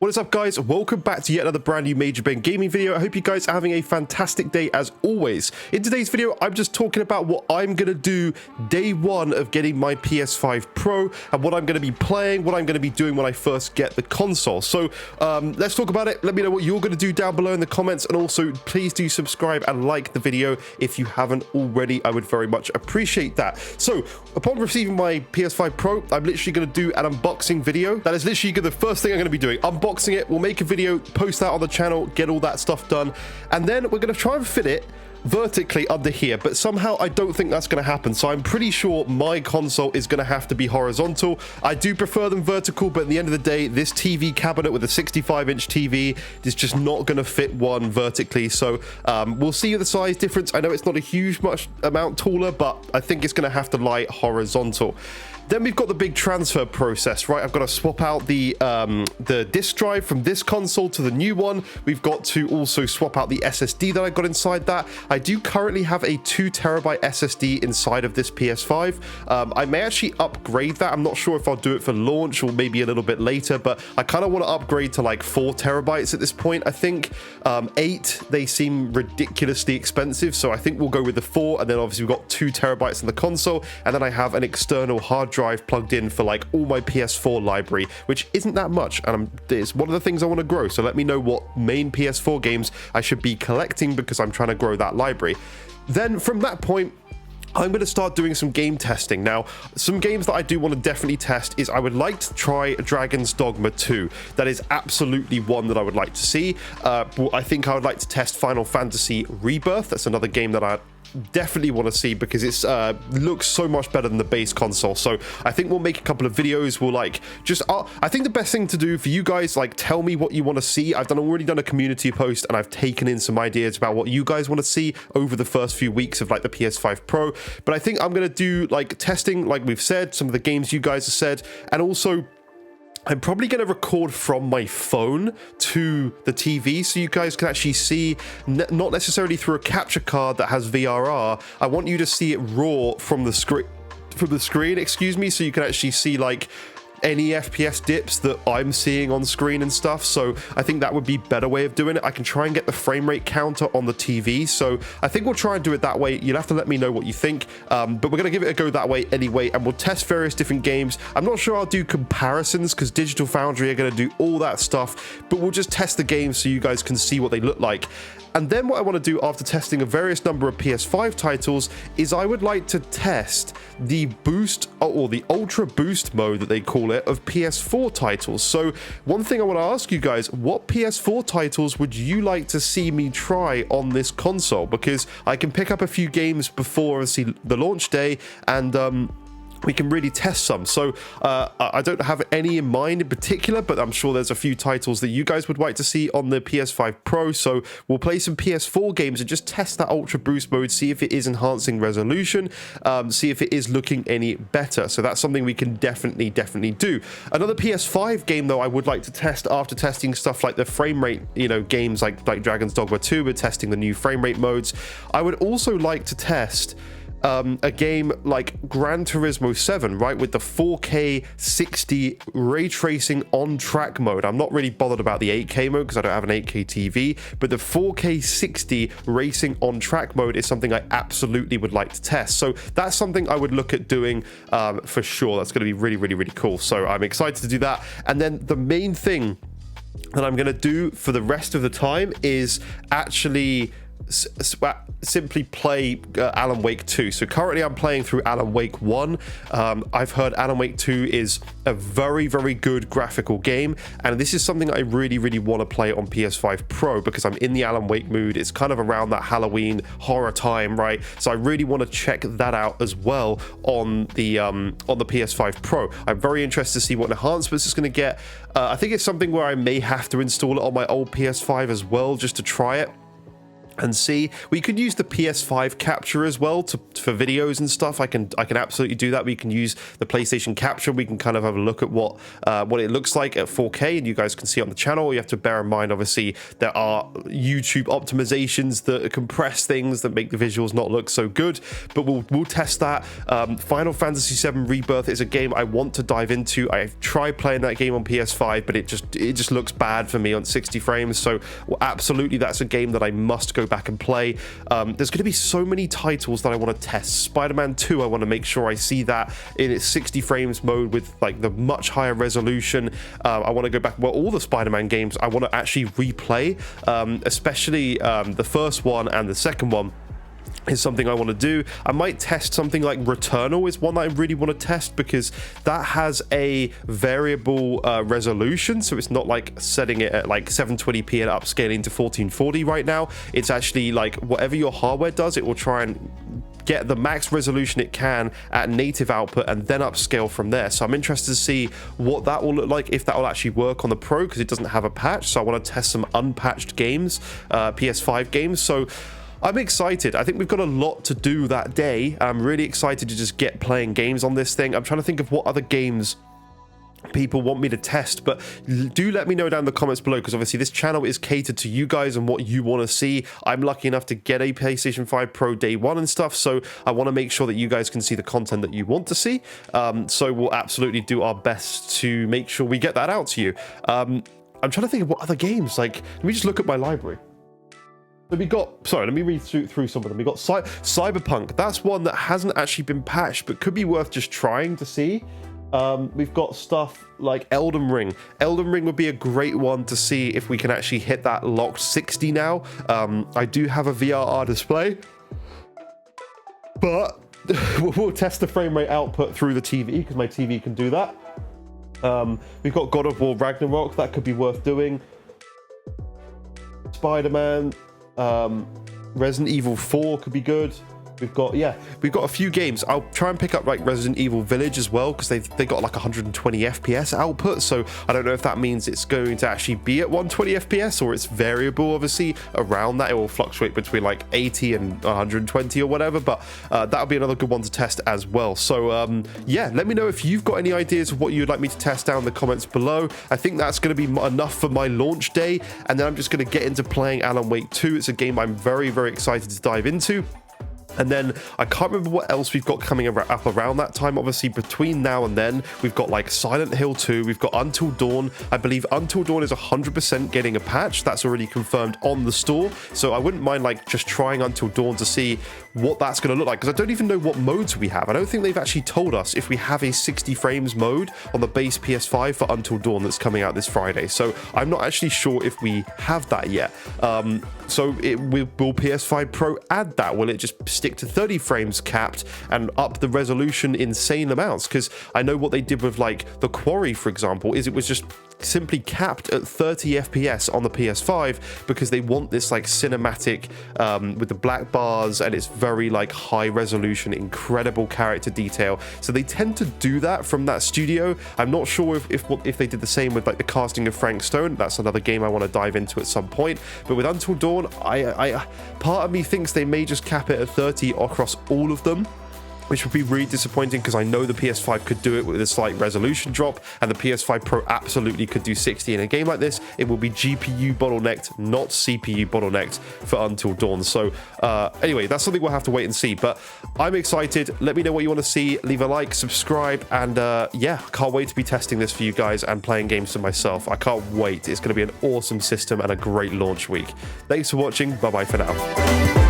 What is up, guys? Welcome back to yet another brand new Major Ben gaming video. I hope you guys are having a fantastic day as always. In today's video, I'm just talking about what I'm going to do day one of getting my PS5 Pro and what I'm going to be playing, what I'm going to be doing when I first get the console. So let's talk about it. Let me know what you're going to do down below in the comments, and also please do subscribe and like the video if you haven't already. I would very much appreciate that. So upon receiving my PS5 Pro, I'm literally going to do an unboxing video. That is literally the first thing I'm going to be doing. Unboxing it, we'll make a video, post that on the channel, get all that stuff done, and then we're going to try and fit it vertically under here, but somehow I don't think that's going to happen. So I'm pretty sure my console is going to have to be horizontal. I do prefer them vertical, but at the end of the day, this TV cabinet with a 65-inch TV is just not going to fit one vertically. So we'll see the size difference. I know it's not a huge much amount taller, but I think it's going to have to lie horizontal. Then we've got the big transfer process, right? I've got to swap out the disk drive from this console to the new one. We've got to also swap out the SSD that I got inside that. I do currently have a 2TB SSD inside of this PS5. I may actually upgrade that. I'm not sure if I'll do it for launch or maybe a little bit later, but I kind of want to upgrade to like 4TB at this point. I think 8, they seem ridiculously expensive, so I think we'll go with the 4, and then obviously we've got 2TB in the console, and then I have an external hard drive plugged in for like all my PS4 library, which isn't that much, and it's one of the things I want to grow. So let me know what main PS4 games I should be collecting, because I'm trying to grow that library. Then from that point, I'm going to start doing some game testing. Now, some games that I do want to definitely test is I would like to try Dragon's Dogma 2. That is absolutely one that I would like to see. I think I would like to test Final Fantasy Rebirth. That's another game that I definitely want to see, because it's looks so much better than the base console. So I think we'll make a couple of videos. We'll like just I think the best thing to do for you guys, like, tell me what you want to see. I've already done a community post, and I've taken in some ideas about what you guys want to see over the first few weeks of like the PS5 Pro. But I think I'm going to do like testing, like we've said, some of the games you guys have said, and also I'm probably going to record from my phone to the TV so you guys can actually see, not necessarily through a capture card that has VRR. I want you to see it raw from the screen, excuse me, so you can actually see like any FPS dips that I'm seeing on screen and stuff. So I think that would be a better way of doing it. I can try and get the frame rate counter on the TV, so I think we'll try and do it that way. You'll have to let me know what you think, but we're going to give it a go that way anyway, and we'll test various different games. I'm not sure I'll do comparisons, because Digital Foundry are going to do all that stuff, but we'll just test the games so you guys can see what they look like. And then what I want to do after testing a various number of PS5 titles is I would like to test the boost, or the ultra boost mode that they call it, of PS4 titles. So one thing I want to ask you guys, what PS4 titles would you like to see me try on this console? Because I can pick up a few games before obviously the launch day, and we can really test some. So I don't have any in mind in particular, but I'm sure there's a few titles that you guys would like to see on the PS5 Pro. So we'll play some PS4 games and just test that ultra boost mode, see if it is enhancing resolution, see if it is looking any better. So that's something we can definitely do. Another PS5 game though I would like to test, after testing stuff like the frame rate, you know, games like Dragon's Dogma 2, we're testing the new frame rate modes. I would also like to test a game like Gran Turismo 7, right, with the 4K 60 ray tracing on track mode. I'm not really bothered about the 8K mode because I don't have an 8K TV, but the 4K 60 racing on track mode is something I absolutely would like to test. So that's something I would look at doing for sure. That's going to be really cool. So I'm excited to do that. And then the main thing that I'm going to do for the rest of the time is actually simply play Alan Wake 2. So currently I'm playing through Alan Wake 1. I've heard Alan Wake 2 is a very good graphical game, and this is something I really want to play on PS5 Pro, because I'm in the Alan Wake mood. It's kind of around that Halloween horror time, right? So I really want to check that out as well on the PS5 Pro. I'm very interested to see what enhancements it's going to get. I think it's something where I may have to install it on my old PS5 as well, just to try it. and see. We could use the PS5 capture as well for videos and stuff. I can absolutely do that. We can use the PlayStation capture. We can kind of have a look at what it looks like at 4K, and you guys can see on the channel. You have to bear in mind, obviously, there are YouTube optimizations that compress things that make the visuals not look so good, but we'll test that. Final Fantasy VII Rebirth is a game I want to dive into. I've tried playing that game on PS5, but it just looks bad for me on 60 frames. So absolutely, that's a game that I must go back and play. There's going to be so many titles that I want to test. Spider-Man 2, I want to make sure I see that in its 60 frames mode with like the much higher resolution. I want to go back, well, all the Spider-Man games I want to actually replay, especially the first one and the second one is something I want to do. I might test something like Returnal is one that I really want to test, because that has a variable resolution, so it's not like setting it at like 720p and upscaling to 1440 right now. It's actually like whatever your hardware does, it will try and get the max resolution it can at native output and then upscale from there. So I'm interested to see what that will look like, if that will actually work on the Pro, because it doesn't have a patch. So I want to test some unpatched games, PS5 games. So I'm excited. I think we've got a lot to do that day. I'm really excited to just get playing games on this thing. I'm trying to think of what other games people want me to test, but do let me know down in the comments below, because obviously this channel is catered to you guys and what you want to see. I'm lucky enough to get a PlayStation 5 Pro day one and stuff, so I want to make sure that you guys can see the content that you want to see. So we'll absolutely do our best to make sure we get that out to you. I'm trying to think of what other games, like, let me just look at my library. So we got, sorry, let me read through some of them. We got Cyberpunk. That's one that hasn't actually been patched, but could be worth just trying to see. We've got stuff like Elden Ring. Elden Ring would be a great one to see if we can actually hit that locked 60 now. I do have a VRR display, but we'll test the frame rate output through the TV, because my TV can do that. We've got God of War Ragnarok. That could be worth doing. Spider-Man. Resident Evil 4 could be good. We've got a few games. I'll try and pick up like Resident Evil Village as well, because they got like 120 FPS output, so I don't know if that means it's going to actually be at 120 FPS or it's variable. Obviously around that, it will fluctuate between like 80 and 120 or whatever, but that'll be another good one to test as well. So yeah, let me know if you've got any ideas of what you'd like me to test down in the comments below. I think that's going to be enough for my launch day, and then I'm just going to get into playing Alan Wake 2. It's a game I'm very, very excited to dive into. And then I can't remember what else we've got coming up around that time. Obviously, between now and then, we've got like Silent Hill 2, we've got Until Dawn. I believe Until Dawn is 100% getting a patch. That's already confirmed on the store. So I wouldn't mind like just trying Until Dawn to see what that's going to look like, because I don't even know what modes we have. I don't think they've actually told us if we have a 60 frames mode on the base PS5 for Until Dawn that's coming out this Friday. So I'm not actually sure if we have that yet. So will PS5 Pro add that? Will it just stick to 30 frames capped and up the resolution insane amounts? Because I know what they did with like The Quarry, for example, is it was just simply capped at 30 FPS on the PS5, because they want this like cinematic with the black bars, and it's very like high resolution, incredible character detail. So they tend to do that from that studio. I'm not sure if they did the same with like the casting of Frank Stone. That's another game I want to dive into at some point. But with Until Dawn, I part of me thinks they may just cap it at 30 across all of them, which would be really disappointing, because I know the PS5 could do it with a slight resolution drop, and the PS5 Pro absolutely could do 60. In a game like this, it will be GPU bottlenecked, not CPU bottlenecked for Until Dawn. So anyway, that's something we'll have to wait and see, but I'm excited. Let me know what you want to see. Leave a like, subscribe, and yeah, can't wait to be testing this for you guys and playing games for myself. I can't wait. It's going to be an awesome system and a great launch week. Thanks for watching. Bye-bye for now.